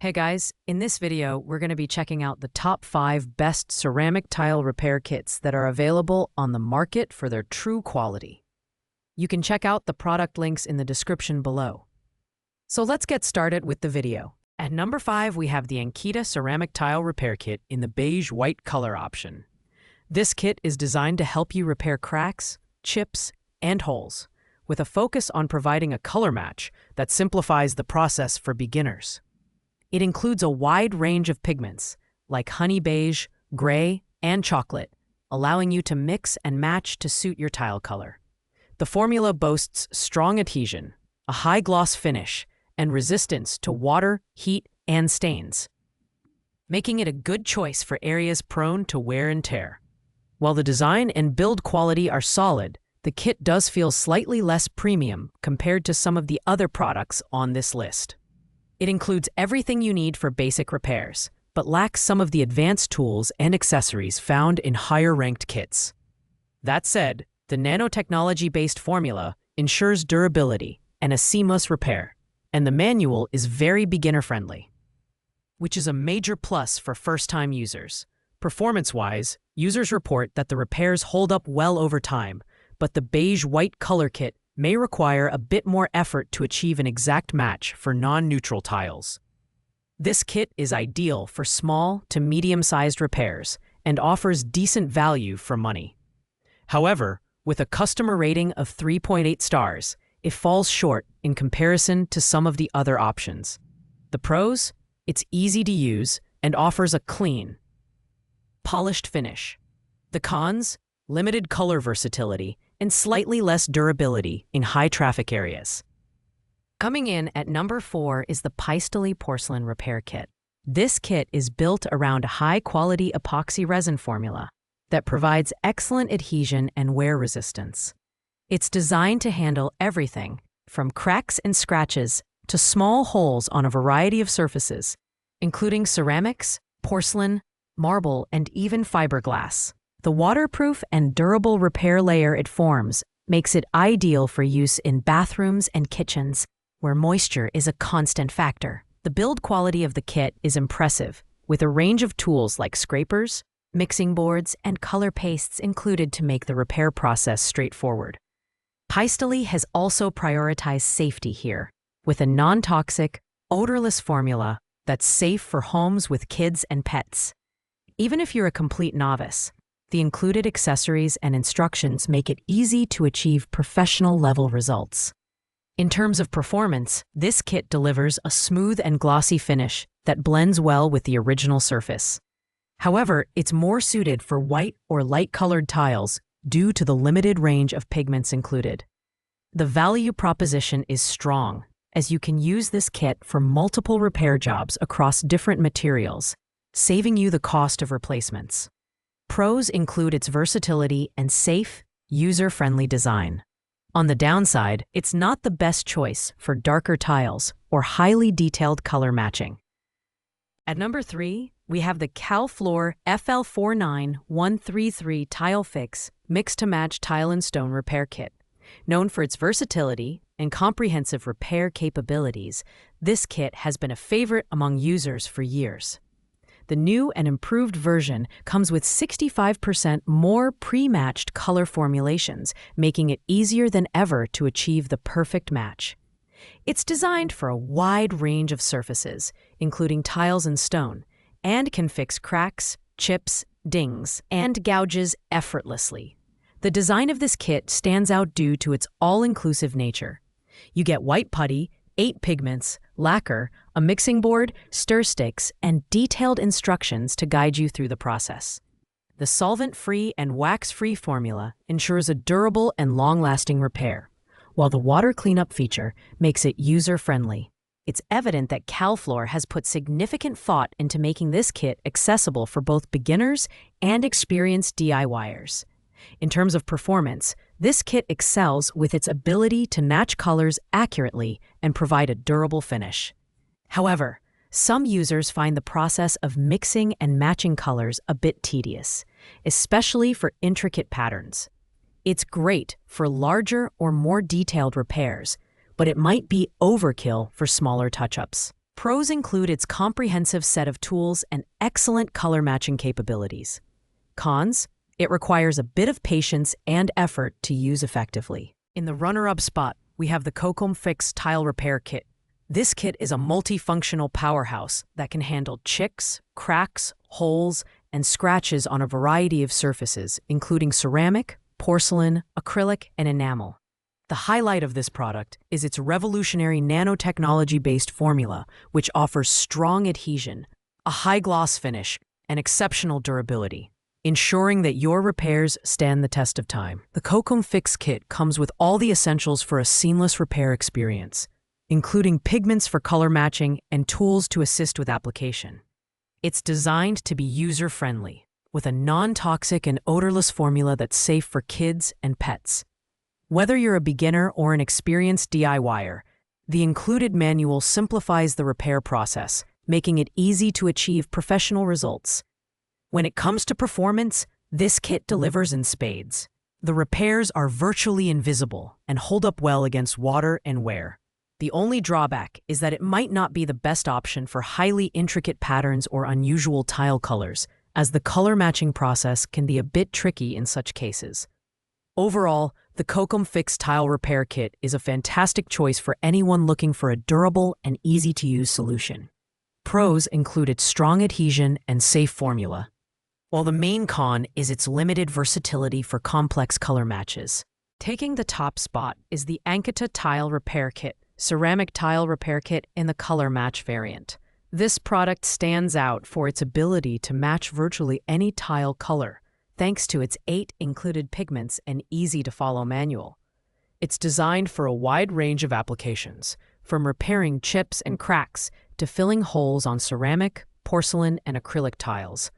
Hey guys, in this video, we're going to be checking out the top 5 best ceramic tile repair kits that are available on the market for their true quality. You can check out the product links in the description below. So let's get started with the video. At number 5, we have the Ankita Ceramic Tile Repair Kit in the beige-white color option. This kit is designed to help you repair cracks, chips, and holes, with a focus on providing a color match that simplifies the process for beginners. It includes a wide range of pigments, like honey beige, gray, and chocolate, allowing you to mix and match to suit your tile color. The formula boasts strong adhesion, a high gloss finish, and resistance to water, heat, and stains, making it a good choice for areas prone to wear and tear. While the design and build quality are solid, the kit does feel slightly less premium compared to some of the other products on this list. It includes everything you need for basic repairs, but lacks some of the advanced tools and accessories found in higher-ranked kits. That said, the nanotechnology-based formula ensures durability and a seamless repair, and the manual is very beginner-friendly, which is a major plus for first-time users. Performance-wise, users report that the repairs hold up well over time, but the beige-white color kit may require a bit more effort to achieve an exact match for non-neutral tiles. This kit is ideal for small to medium-sized repairs and offers decent value for money. However, with a customer rating of 3.8 stars, it falls short in comparison to some of the other options. The pros? It's easy to use and offers a clean, polished finish. The cons? Limited color versatility and slightly less durability in high-traffic areas. Coming in at number 4 is the Porcelain Repair Kit. This kit is built around a high-quality epoxy resin formula that provides excellent adhesion and wear resistance. It's designed to handle everything from cracks and scratches to small holes on a variety of surfaces, including ceramics, porcelain, marble, and even fiberglass. The waterproof and durable repair layer it forms makes it ideal for use in bathrooms and kitchens, where moisture is a constant factor. The build quality of the kit is impressive, with a range of tools like scrapers, mixing boards, and color pastes included to make the repair process straightforward. Porcelain has also prioritized safety here, with a non-toxic, odorless formula that's safe for homes with kids and pets. Even if you're a complete novice, the included accessories and instructions make it easy to achieve professional-level results. In terms of performance, this kit delivers a smooth and glossy finish that blends well with the original surface. However, it's more suited for white or light-colored tiles due to the limited range of pigments included. The value proposition is strong, as you can use this kit for multiple repair jobs across different materials, saving you the cost of replacements. Pros include its versatility and safe, user-friendly design. On the downside, it's not the best choice for darker tiles or highly detailed color matching. At number 3, we have the CalFloor FL49133 Tile Fix Mix-to-Match Tile and Stone Repair Kit. Known for its versatility and comprehensive repair capabilities, this kit has been a favorite among users for years. The new and improved version comes with 65% more pre-matched color formulations, making it easier than ever to achieve the perfect match. It's designed for a wide range of surfaces, including tiles and stone, and can fix cracks, chips, dings, and gouges effortlessly. The design of this kit stands out due to its all-inclusive nature. You get white putty, 8 pigments, lacquer, a mixing board, stir sticks, and detailed instructions to guide you through the process. The solvent-free and wax-free formula ensures a durable and long-lasting repair, while the water cleanup feature makes it user-friendly. It's evident that CalFloor has put significant thought into making this kit accessible for both beginners and experienced DIYers. In terms of performance, this kit excels with its ability to match colors accurately and provide a durable finish. However, some users find the process of mixing and matching colors a bit tedious, especially for intricate patterns. It's great for larger or more detailed repairs, but it might be overkill for smaller touch-ups. Pros include its comprehensive set of tools and excellent color matching capabilities. Cons: it requires a bit of patience and effort to use effectively. In the runner-up spot, we have the Cocom Fix Tile Repair Kit. This kit is a multifunctional powerhouse that can handle chips, cracks, holes, and scratches on a variety of surfaces, including ceramic, porcelain, acrylic, and enamel. The highlight of this product is its revolutionary nanotechnology-based formula, which offers strong adhesion, a high gloss finish, and exceptional durability, ensuring that your repairs stand the test of time. The Cocom Fix Kit comes with all the essentials for a seamless repair experience, including pigments for color matching and tools to assist with application. It's designed to be user-friendly, with a non-toxic and odorless formula that's safe for kids and pets. Whether you're a beginner or an experienced DIYer, the included manual simplifies the repair process, making it easy to achieve professional results. When it comes to performance, this kit delivers in spades. The repairs are virtually invisible and hold up well against water and wear. The only drawback is that it might not be the best option for highly intricate patterns or unusual tile colors, as the color matching process can be a bit tricky in such cases. Overall, the Cocom Fix Tile Repair Kit is a fantastic choice for anyone looking for a durable and easy-to-use solution. Pros include its strong adhesion and safe formula, while the main con is its limited versatility for complex color matches. Taking the top spot is the Ankita Tile Repair Kit, ceramic tile repair kit in the color match variant. This product stands out for its ability to match virtually any tile color, thanks to its 8 included pigments and easy-to-follow manual. It's designed for a wide range of applications, from repairing chips and cracks to filling holes on ceramic, porcelain, and acrylic tiles.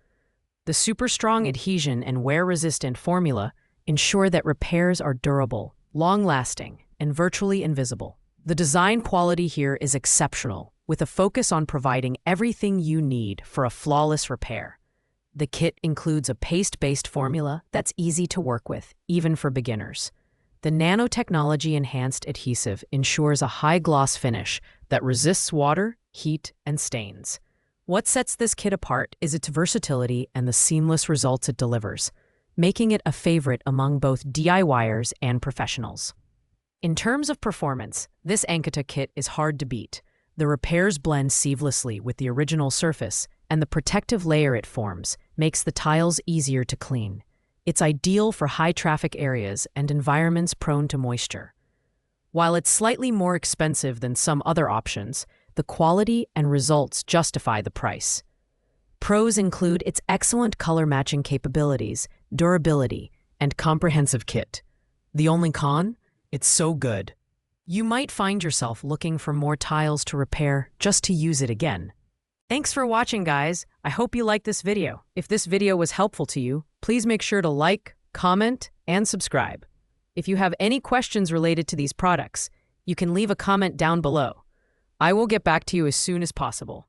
The super strong adhesion and wear-resistant formula ensure that repairs are durable, long-lasting, and virtually invisible. The design quality here is exceptional, with a focus on providing everything you need for a flawless repair. The kit includes a paste-based formula that's easy to work with, even for beginners. The nanotechnology-enhanced adhesive ensures a high-gloss finish that resists water, heat, and stains. What sets this kit apart is its versatility and the seamless results it delivers, making it a favorite among both DIYers and professionals. In terms of performance, this Ankita kit is hard to beat. The repairs blend seamlessly with the original surface, and the protective layer it forms makes the tiles easier to clean. It's ideal for high-traffic areas and environments prone to moisture. While it's slightly more expensive than some other options, the quality and results justify the price. Pros include its excellent color matching capabilities, durability, and comprehensive kit. The only con? It's so good. You might find yourself looking for more tiles to repair just to use it again. Thanks for watching, guys. I hope you liked this video. If this video was helpful to you, please make sure to like, comment, and subscribe. If you have any questions related to these products, you can leave a comment down below. I will get back to you as soon as possible.